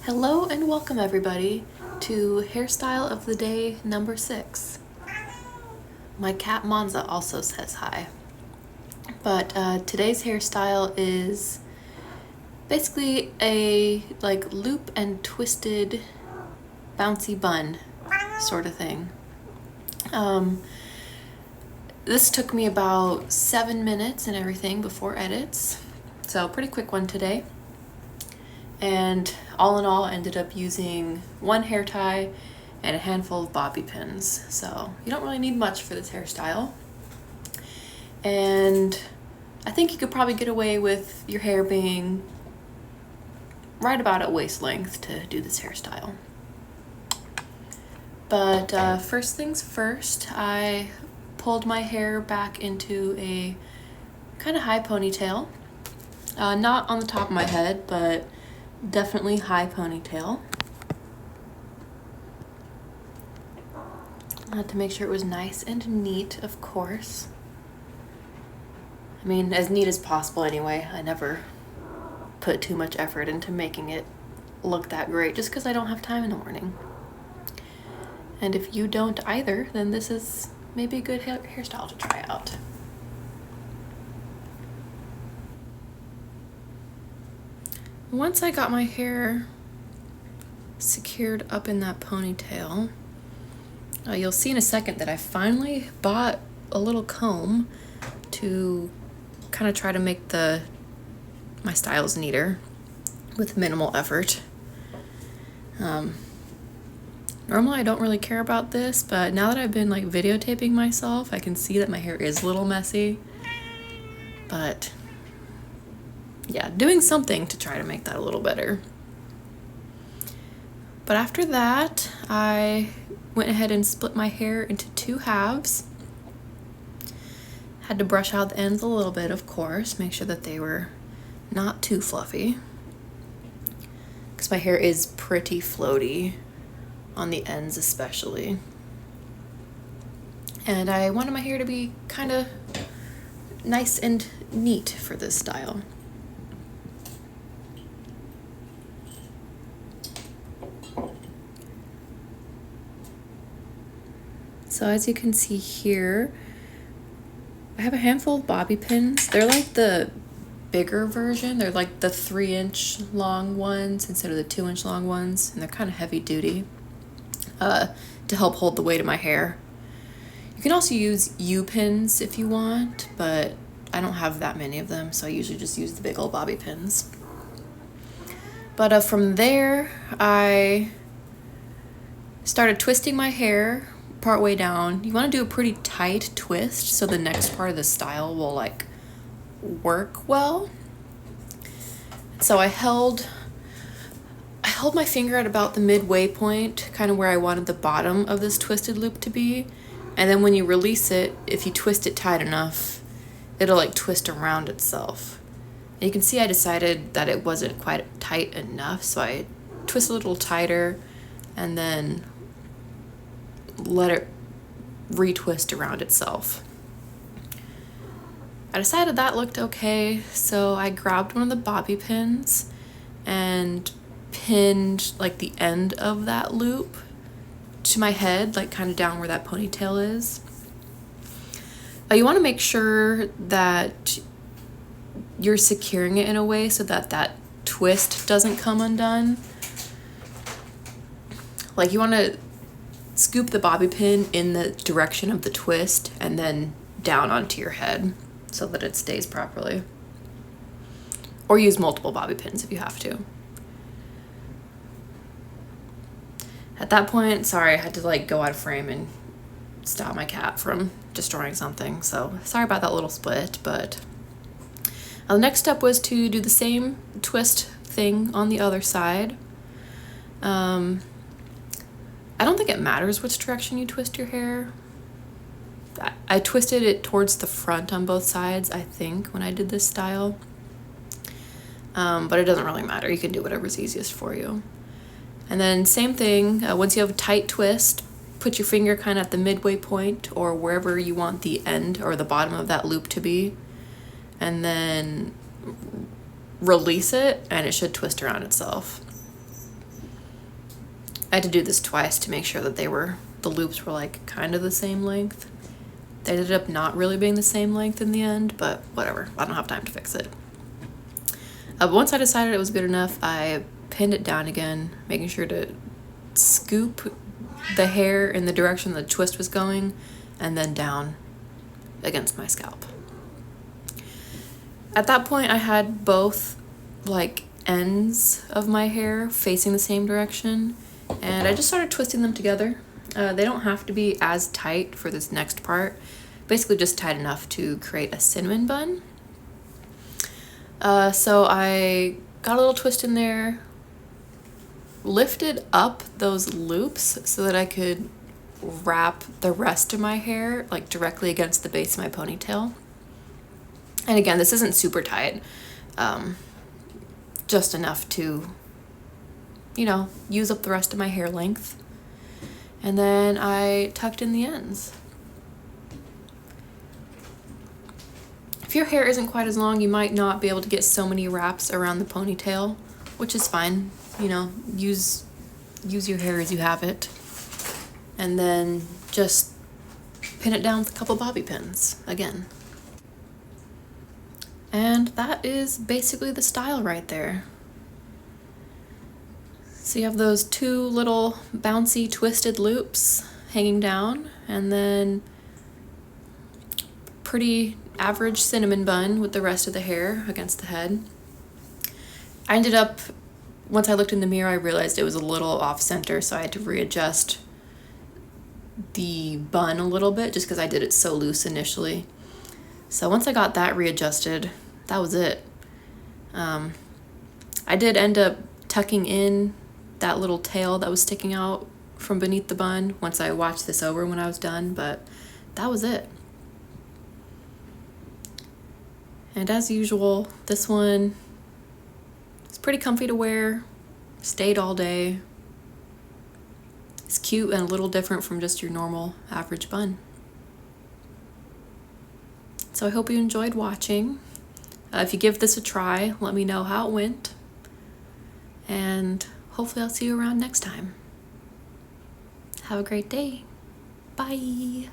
Hello and welcome everybody to Hairstyle of the Day number 6. My cat Monza also says hi. But today's hairstyle is basically a loop and twisted bouncy bun sort of thing. This took me about 7 minutes and everything before edits, so pretty quick one today. And all in all, I ended up using one hair tie and a handful of bobby pins. So you don't really need much for this hairstyle. And I think you could probably get away with your hair being right about at waist length to do this hairstyle. But first things first, I pulled my hair back into a kind of high ponytail. Not on the top of my head, but definitely high ponytail. I had to make sure it was nice and neat, of course. I mean, as neat as possible anyway. I never put too much effort into making it look that great just because I don't have time in the morning. And if you don't either, then this is maybe a good hairstyle to try out. Once I got my hair secured up in that ponytail, you'll see in a second that I finally bought a little comb to kind of try to make my styles neater with minimal effort. Normally I don't really care about this, but now that I've been videotaping myself, I can see that my hair is a little messy. But yeah, doing something to try to make that a little better. But after that, I went ahead and split my hair into 2 halves. Had to brush out the ends a little bit, of course, make sure that they were not too fluffy, because my hair is pretty floaty on the ends especially. And I wanted my hair to be kind of nice and neat for this style. So as you can see here, I have a handful of bobby pins. They're like the bigger version. They're like the 3-inch long ones instead of the 2-inch long ones. And they're kind of heavy duty to help hold the weight of my hair. You can also use U-pins if you want, but I don't have that many of them, so I usually just use the big old bobby pins. But from there, I started twisting my hair part way down. You want to do a pretty tight twist so the next part of the style will work well. So I held my finger at about the midway point, kind of where I wanted the bottom of this twisted loop to be. And then when you release it, if you twist it tight enough, it'll twist around itself. And you can see I decided that it wasn't quite tight enough, so I twist a little tighter and then let it retwist around itself. I decided that looked okay, so I grabbed one of the bobby pins and pinned the end of that loop to my head, kind of down where that ponytail is. You want to make sure that you're securing it in a way so that that twist doesn't come undone. You want to scoop the bobby pin in the direction of the twist and then down onto your head so that it stays properly. Or use multiple bobby pins if you have to. At that point, sorry, I had to go out of frame and stop my cat from destroying something. So sorry about that little split, but the next step was to do the same twist thing on the other side. I don't think it matters which direction you twist your hair. I twisted it towards the front on both sides, I think, when I did this style. But it doesn't really matter. You can do whatever's easiest for you. And then same thing, once you have a tight twist, put your finger kind of at the midway point or wherever you want the end or the bottom of that loop to be. And then release it and it should twist around itself. I had to do this twice to make sure that the loops were like kind of the same length. They ended up not really being the same length in the end, but whatever. I don't have time to fix it. But once I decided it was good enough, I pinned it down again, making sure to scoop the hair in the direction the twist was going, and then down against my scalp. At that point, I had both like ends of my hair facing the same direction, and I just started twisting them together. They don't have to be as tight for this next part, basically just tight enough to create a cinnamon bun. So I got a little twist in there, lifted up those loops so that I could wrap the rest of my hair like directly against the base of my ponytail. And again, this isn't super tight, just enough to, you know, use up the rest of my hair length. And then I tucked in the ends. If your hair isn't quite as long, you might not be able to get so many wraps around the ponytail, which is fine. You know, use your hair as you have it. And then just pin it down with a couple bobby pins again. And that is basically the style right there. So you have those two little bouncy twisted loops hanging down, and then pretty average cinnamon bun with the rest of the hair against the head. I ended up, once I looked in the mirror, I realized it was a little off center, so I had to readjust the bun a little bit just because I did it so loose initially. So once I got that readjusted, that was it. I did end up tucking in that little tail that was sticking out from beneath the bun once I watched this over when I was done, but that was it. And as usual, this one is pretty comfy to wear, stayed all day. It's cute and a little different from just your normal average bun. So I hope you enjoyed watching. If you give this a try, let me know how it went. And hopefully I'll see you around next time. Have a great day. Bye.